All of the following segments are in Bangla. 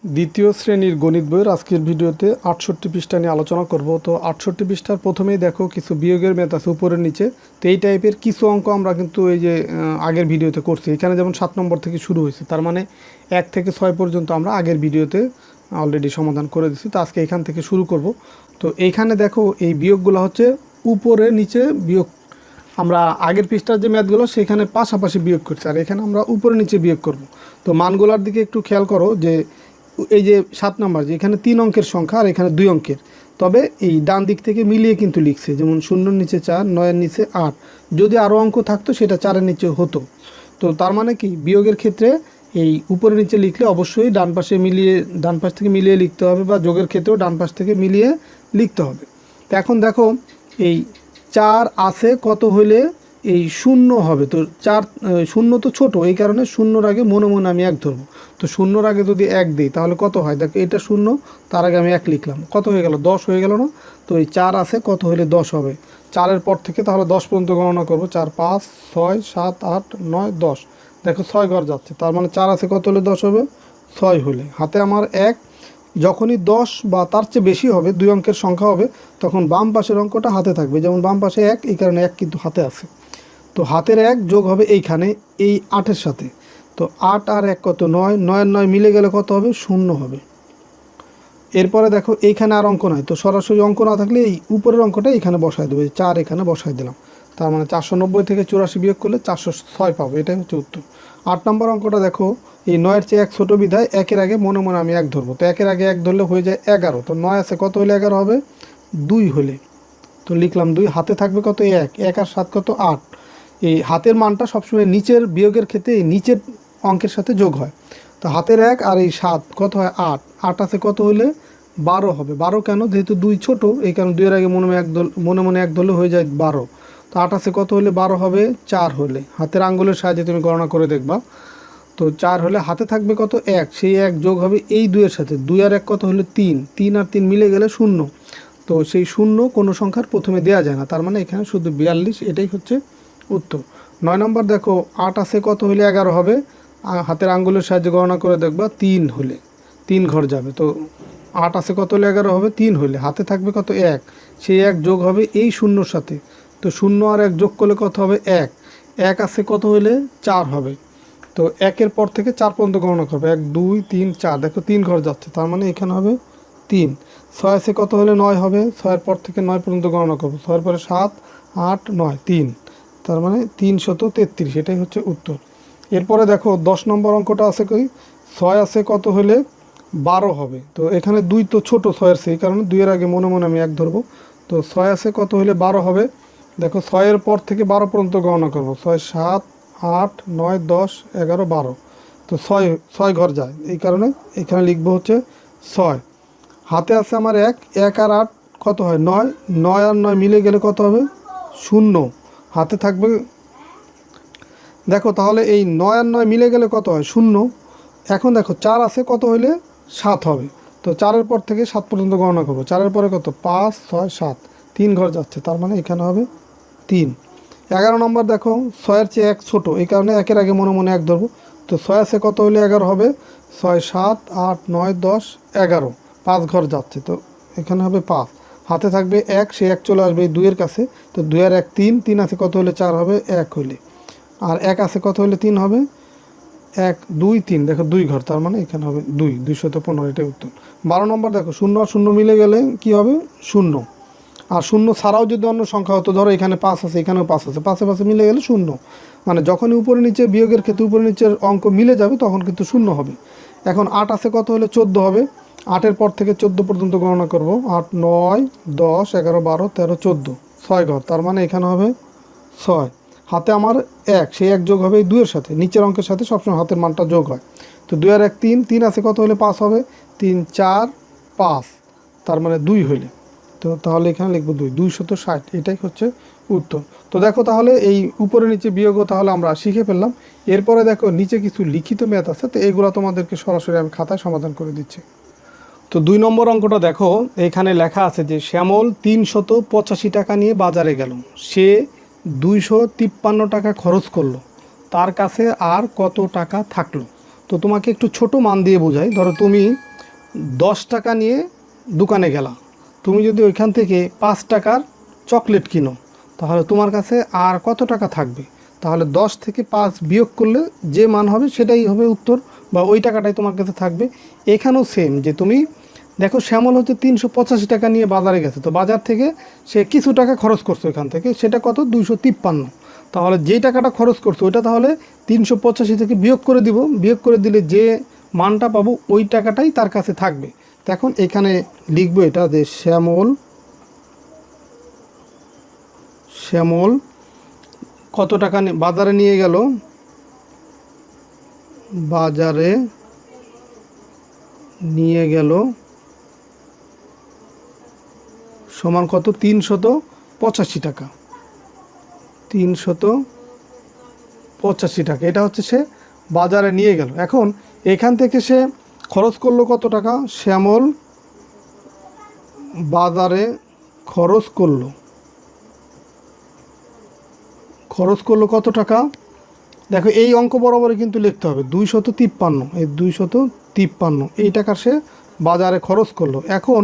দ্বিতীয় শ্রেণীর গণিত বইয়ের আজকের ভিডিওতে ৬৮ পৃষ্ঠা নিয়ে আলোচনা করব। তো ৬৮ পৃষ্ঠার প্রথমেই দেখো কিছু বিয়োগের ম্যাথ আছে উপরের নিচে। তো এই টাইপের কিছু অঙ্ক আমরা কিন্তু এই যে আগের ভিডিওতে করছি। এখানে যেমন ৭ নম্বর থেকে শুরু হয়েছে, তার মানে ১ থেকে ৬ পর্যন্ত আমরা আগের ভিডিওতে অলরেডি সমাধান করে দিচ্ছি। তো আজকে এখান থেকে শুরু করব। তো এইখানে দেখো এই বিয়োগগুলো হচ্ছে উপরে নিচে বিয়োগ। আমরা আগের পৃষ্ঠার যে ম্যাথগুলো সেখানে পাশাপাশি বিয়োগ করছি, আর এখানে আমরা উপরে নিচে বিয়োগ করব। তো মানগুলোর দিকে একটু খেয়াল করো যে এই যে ৭ নম্বর যে এখানে ৩ অঙ্কের সংখ্যা আর এখানে ২ অঙ্কের, তবে এই ডান দিক থেকে মিলিয়ে কিন্তু লিখছে, যেমন ০-র নিচে ৪, ৯-এর নিচে ৮। যদি আরও অঙ্ক থাকতো সেটা ৪-এর নিচে হতো। তো তার মানে কি বিয়োগের ক্ষেত্রে এই উপরে নিচে লিখলে অবশ্যই ডান পাশে মিলিয়ে, ডান পাশ থেকে মিলিয়ে লিখতে হবে, বা যোগের ক্ষেত্রেও ডান পাশ থেকে মিলিয়ে লিখতে হবে। তো এখন দেখো এই ৪ আছে কত হলে এই ০ হবে। তো ৪ ০ তো ছোট, এই কারণে ০-র আগে মনে মনে আমি ১ ধরবো। তো ০-র আগে যদি ১ দিই তাহলে কত হয়, দেখো এটা ০, তার আগে আমি ১ লিখলাম, কত হয়ে গেল, ১০ হয়ে গেল না। তো এই ৪ আছে কত হলে ১০ হবে, ৪-এর পর থেকে তাহলে ১০ পর্যন্ত গণনা করব। ৪, ৫, ৬, ৭, ৮, ৯, ১০। দেখো ৬ ঘর যাচ্ছে, তার মানে ৪ আছে কত হলে ১০ হবে, ৬ হলে। হাতে আমার ১, যখনই ১০ বা তার চেয়ে বেশি হবে, ২ অঙ্কের সংখ্যা হবে, তখন বাম পাশের অঙ্কটা হাতে থাকবে। যেমন বাম পাশে ১, এই কারণে ১ কিন্তু হাতে আছে। তো হাতের ১ যোগ হবে এইখানে এই ৮-এর সাথে। তো ৮ আর ১ কত, ৯, ৯-এর ৯ মিলে গেলে কত হবে, ০ হবে। এরপরে দেখো এইখানে আর অঙ্ক নাই, তো সরাসরি অঙ্ক না থাকলে এই উপরের অঙ্কটা এখানে বসায় দেবো। ৪ এখানে বসায় দিলাম, তার মানে ৪৯০ থেকে ৮৪ বিয়োগ করলে ৪০৬ পাবো। এটাই হচ্ছে উত্তর। ৮ নম্বর অঙ্কটা দেখো এই ৯-এর চেয়ে ১ ছোটো বিধায় ১-এর আগে মনে মনে আমি ১ ধরবো। তো ১-এর আগে ১ ধরলে হয়ে যায় ১১। তো ৯ আছে কত হলে ১১ হবে, ২ হলে। তো লিখলাম ২, হাতে থাকবে কত, ১, ১ আর ৭ কত, ৮। এই হাতের মানটা সবসময় নিচের বিয়োগের ক্ষেত্রে এই নিচের অঙ্কের সাথে যোগ হয়। তো হাতের ১ আর এই ৭ কত হয়, ৮। ৮ আছে কত হলে ১২ হবে। ১২ কেন, যেহেতু ২ ছোট, এই কারণে ২-এর আগে মনে মনে ১ ধরলে হয়ে যায় ১২। তো ৮ আছে কত হলে ১২ হবে, ৪ হলে। হাতের আঙ্গুলের সাহায্যে তুমি গণনা করে দেখবা। তো ৪ হলে হাতে থাকবে কত, ১, সেই ১ যোগ হবে এই ২-এর সাথে। ২ আর ১ কত হলে ৩, ৩ আর ৩ মিলে গেলে ০। তো সেই ০ কোনো সংখ্যার প্রথমে দেওয়া যায় না, তার মানে এখানে শুধু ৪২। এটাই হচ্ছে উত্তর। ৯ নম্বর দেখো ৮ আছে কত হলে ১১ হবে, হাতের আঙ্গুলের সাহায্যে গণনা করে দেখবা। ৩ হলে ৩ ঘর যাবে। তো ৮ আছে কত হলে ১১ হবে, ৩ হলে। হাতে থাকবে কত, ১, সেই ১ যোগ হবে এই ০-র সাথে। তো ০ আর ১ যোগ করলে কত হবে, ১। ১ আছে কত হলে ৪ হবে। তো ১-এর পর থেকে ৪ পর্যন্ত গণনা করবে। ১, ২, ৩, ৪, দেখো ৩ ঘর যাচ্ছে, তার মানে এখানে হবে ৩। ৬ আছে কত হলে ৯ হবে, ৬-এর পর থেকে ৯ পর্যন্ত গণনা করবো। ৬-এর পরে ৭, ৮, ৯, ৩, তার মানে ৩৩৩। এটাই হচ্ছে উত্তর। এরপরে দেখো ১০ নম্বর অঙ্কটা আছে কই, ৬ আছে কত হলে ১২ হবে। তো এখানে ২ তো ছোট ৬-এর, সেই কারণে ২-এর আগে মনে মনে আমি ১ ধরবো। তো ৬ আছে কত হলে ১২ হবে। দেখো ৬-এর পর থেকে ১২ পর্যন্ত গণনা করবো। ৬, ৭, ৮, ৯, ১০, ১১, ১২। তো ৬ ঘর যায়, এই কারণে এখানে লিখবো হচ্ছে ৬। হাতে আছে আমার ১, ১ আর ৮ কত হয়, ৯, ৯ আর ৯ মিলে গেলে কত হবে, ০। হাতে থাকবে, দেখো তাহলে এই ৯ আর ৯ মিলে গেলে কত হয়, ০। এখন দেখো ৪ আছে কত হলে ৭ হবে। তো ৪-এর পর থেকে ৭ পর্যন্ত গণনা করবো। ৪-এর পরে কত, ৫, ৬, ৭, ৩ ঘর যাচ্ছে, তার মানে এখানে হবে ৩। ১১ নম্বর দেখো ৬-এর চেয়ে ১ ছোট, এই কারণে ১-এর আগে মনে মনে ১ ধরবো। তো ৬ আছে কত হলে ১১ হবে, ৬, ৭, ৮, ৯, ১০, ১১, ৫ ঘর যাচ্ছে, তো এখানে হবে ৫। হাতে থাকবে ১, সে ১ চলে আসবে এই ২-এর কাছে। তো ২ আর ১, ৩, ৩ আছে কত হলে ৪ হবে, ১ হলে। আর ১ আছে কত হলে ৩ হবে, ১, ২, ৩, দেখো ২ ঘর, তার মানে এখানে হবে ২, ২১৫। এটাই উত্তর। ১২ নম্বর দেখো ০ আর ০ মিলে গেলে কি হবে, ০। আর ০ ছাড়াও যদি অন্য সংখ্যা হতো, ধরো এখানে ৫ আছে, এখানেও ৫ আছে, ৫-এ ৫ মিলে গেলে ০। মানে যখনই উপরে নিচে বিয়োগের ক্ষেত্রে উপরে নিচের অঙ্ক মিলে যাবে তখন কিন্তু ০ হবে। এখন ৮ আছে কত হলে ১৪ হবে। ৮-এর পর থেকে ১৪ পর্যন্ত গণনা করব। ৮, ৯, ১০, ১১, ১২, ১৩, ১৪, ৬ ঘর, তার মানে এখানে হবে ৬। হাতে আমার ১, সেই ১ যোগ হবে এই ২-এর সাথে, নিচের অঙ্কের সাথে সবসময় হাতের মানটা যোগ হয়। তো ২ আর ১, ৩, ৩ আছে কত হলে ৫ হবে, ৩, ৪, ৫, তার মানে ২ হলে। তো তাহলে এখানে লিখবো ২, ২৬০। এটাই হচ্ছে উত্তর। তো দেখো তাহলে এই উপরে নিচে বিয়োগও তাহলে আমরা শিখে ফেললাম। এরপরে দেখো নিচে কিছু লিখিত ম্যাথ আছে, তো এইগুলো তোমাদেরকে সরাসরি আমি খাতায় সমাধান করে দিচ্ছি। তো ২ নম্বর অঙ্কটা দেখো, এখানে লেখা আছে যে শ্যামল ৩৮৫ টাকা নিয়ে বাজারে গেল, সে ২৫৩ টাকা খরচ করলো, তার কাছে আর কত টাকা থাকলো। তো তোমাকে একটু ছোট মান দিয়ে বোঝাই। ধরো তুমি 10 টাকা নিয়ে দোকানে গেলা, তুমি যদি ওইখান থেকে 5 টাকার চকলেট কিনো তাহলে তোমার কাছে আর কত টাকা থাকবে? তাহলে 10 থেকে 5 বিয়োগ করলে যে মান হবে সেটাই হবে উত্তর, বা ওই টাকাটাই তোমার কাছে থাকবে। এখানেও সেম, যে তুমি দেখো শ্যামল হচ্ছে 385 টাকা নিয়ে বাজারে গেছে, তো বাজার থেকে সে কিছু টাকা খরচ করছে ওইখান থেকে, সেটা কত? 253। তাহলে যে টাকাটা খরচ করছে ওইটা তাহলে 385 থেকে বিয়োগ করে দিব, বিয়োগ করে দিলে যে মানটা পাবো ওই টাকাটাই তার কাছে থাকবে। তো এখন এখানে লিখবো এটা যে শ্যামল কত টাকা বাজারে নিয়ে গেল, বাজারে নিয়ে গেল সমান কত? 385 টাকা, 385 টাকা। এটা হচ্ছে সে বাজারে নিয়ে গেল। এখন এখান থেকে সে খরচ করলো কত টাকা? শ্যামল বাজারে খরচ করলো কত টাকা? দেখো এই অঙ্ক বরাবরই কিন্তু লিখতে হবে 253, এই 253 এই টাকা সে বাজারে খরচ করলো। এখন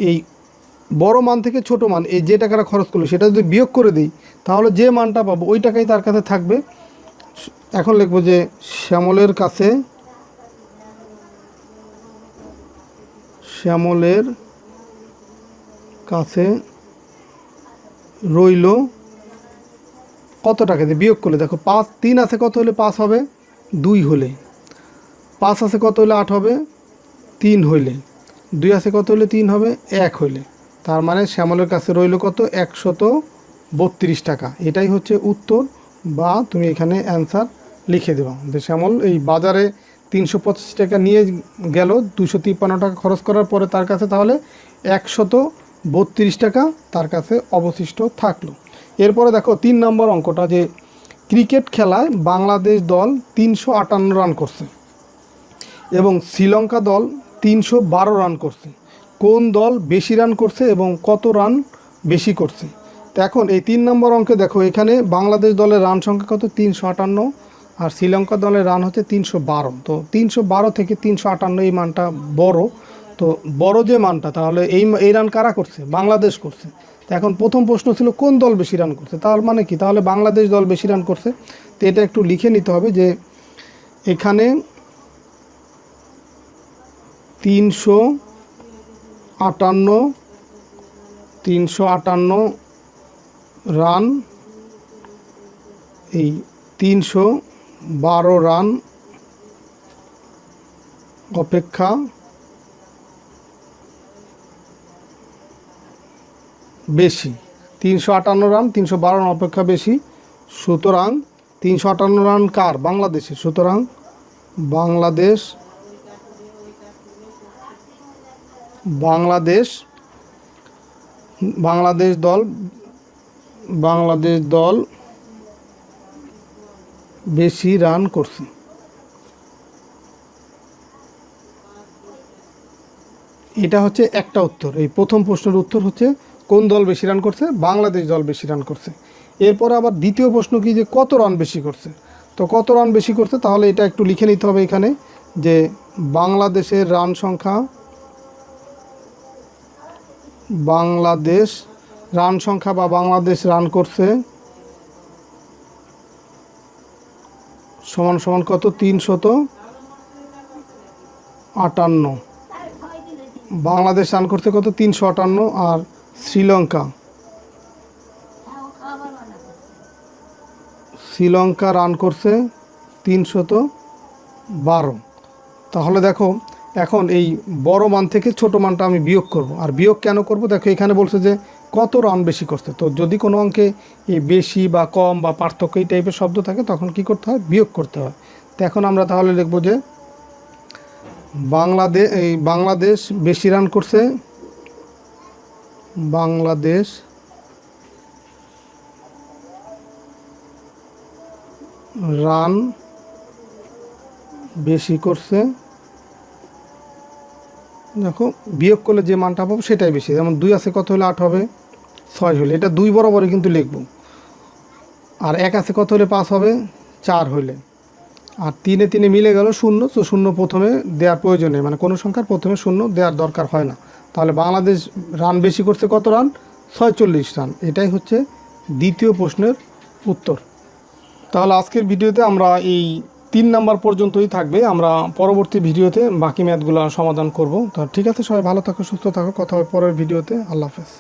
এই বড় মান থেকে ছোট মান, এই যে টাকাটা খরচ করলো সেটা যদি বিয়োগ করে দিই তাহলে যে মানটা পাবো ওই টাকাই তার কাছে থাকবে। এখন লিখবো যে শ্যামলের কাছে রইল কত টাকা দিয়ে বিয়োগ করলে, দেখো 3 আছে কত হলে 5 হবে? 2 হলে। 5 আছে কত হলে 8 হবে? 3 হইলে। 2 আছে কত হলে 3 হবে? 1 হইলে। তার মানে শ্যামলের কাছে রইল কত? 132 টাকা। এটাই হচ্ছে উত্তর, বা তুমি এখানে অ্যান্সার লিখে দেবা যে শ্যামল এই বাজারে 385 টাকা নিয়ে গেল, 253 টাকা খরচ করার পরে তার কাছে তাহলে 132 টাকা তার কাছে অবশিষ্ট থাকলো। এরপরে দেখো 3 নম্বর অঙ্কটা, যে ক্রিকেট খেলায় বাংলাদেশ দল 358 রান করছে এবং শ্রীলঙ্কা দল 312 রান করছে। কোন দল বেশি রান করছে এবং কত রান বেশি করছে? তো এখন এই 3 নম্বর অঙ্কে দেখো এখানে বাংলাদেশ দলের রান সংখ্যা কত? 358, আর শ্রীলঙ্কা দলের রান হচ্ছে 312। তো 312 থেকে 358 এই মানটা বড়, তো বড় যে মানটা, তাহলে এই রান কারা করছে? বাংলাদেশ করছে। তো এখন প্রথম প্রশ্ন ছিল কোন দল বেশি রান করছে, তার মানে কি? তাহলে বাংলাদেশ দল বেশি রান করছে। তো এটা একটু লিখে নিতে হবে যে এখানে 358 রান, এই 312 রান অপেক্ষা বেশি। 358 রান 312 রান অপেক্ষা বেশি, সুতরাং 358 রান কার? বাংলাদেশের। সুতরাং বাংলাদেশ দল বেশি রান করছে। এটা হচ্ছে একটা উত্তর। এই প্রথম প্রশ্নের উত্তর হচ্ছে কোন দল বেশি রান করছে? বাংলাদেশ দল বেশি রান করছে। এরপরে আবার দ্বিতীয় প্রশ্ন কি, যে কত রান বেশি করছে? তো কত রান বেশি করছে, তাহলে এটা একটু লিখে নিতে হবে এখানে যে বাংলাদেশের রান সংখ্যা, বা বাংলাদেশ রান করছে সমান সমান কত? 358। বাংলাদেশ রান করছে কত? 358, আর শ্রীলঙ্কা রান করছে 312। তাহলে দেখো এখন এই বড় মান থেকে ছোট মানটা আমি বিয়োগ করব। আর বিয়োগ কেন করব? দেখো এখানে বলছে যে কত রান বেশি করছে। তো যদি কোনো অঙ্কে এই বেশি বা কম বা পার্থক্য এই টাইপের শব্দ থাকে তখন কি করতে হয়? বিয়োগ করতে হয়। তো এখন আমরা তাহলে লিখব যে বাংলাদেশ বেশি রান করছে, বাংলাদেশ রান বেশি করছে। দেখো বিয়োগ করলে যে মানটা পাবো সেটাই বেশি। যেমন 2 আছে কত হলে 8 হবে? 6 হলে। এটা 2 বরাবরই কিন্তু লিখব। আর 1 আছে কত হলে 5 হবে? 4 হলে। আর 3 এ 3 মিলে গেল 0, তো 0 প্রথমে দেওয়ার প্রয়োজন নেই, মানে কোনো সংখ্যার প্রথমে 0 দেওয়ার দরকার হয় না। তাহলে বাংলাদেশ রান বেশি করছে কত রান? 46 রান। এটাই হচ্ছে দ্বিতীয় প্রশ্নের উত্তর। তাহলে আজকের ভিডিওতে আমরা এই 3 নাম্বার পর্যন্তই থাকবে, আমরা পরবর্তী ভিডিওতে বাকি ম্যাথগুলো সমাধান করব। তো ঠিক আছে, সবাই ভালো থাকো, সুস্থ থাকো, কথা হবে পরের ভিডিওতে। আল্লাহ হাফেজ।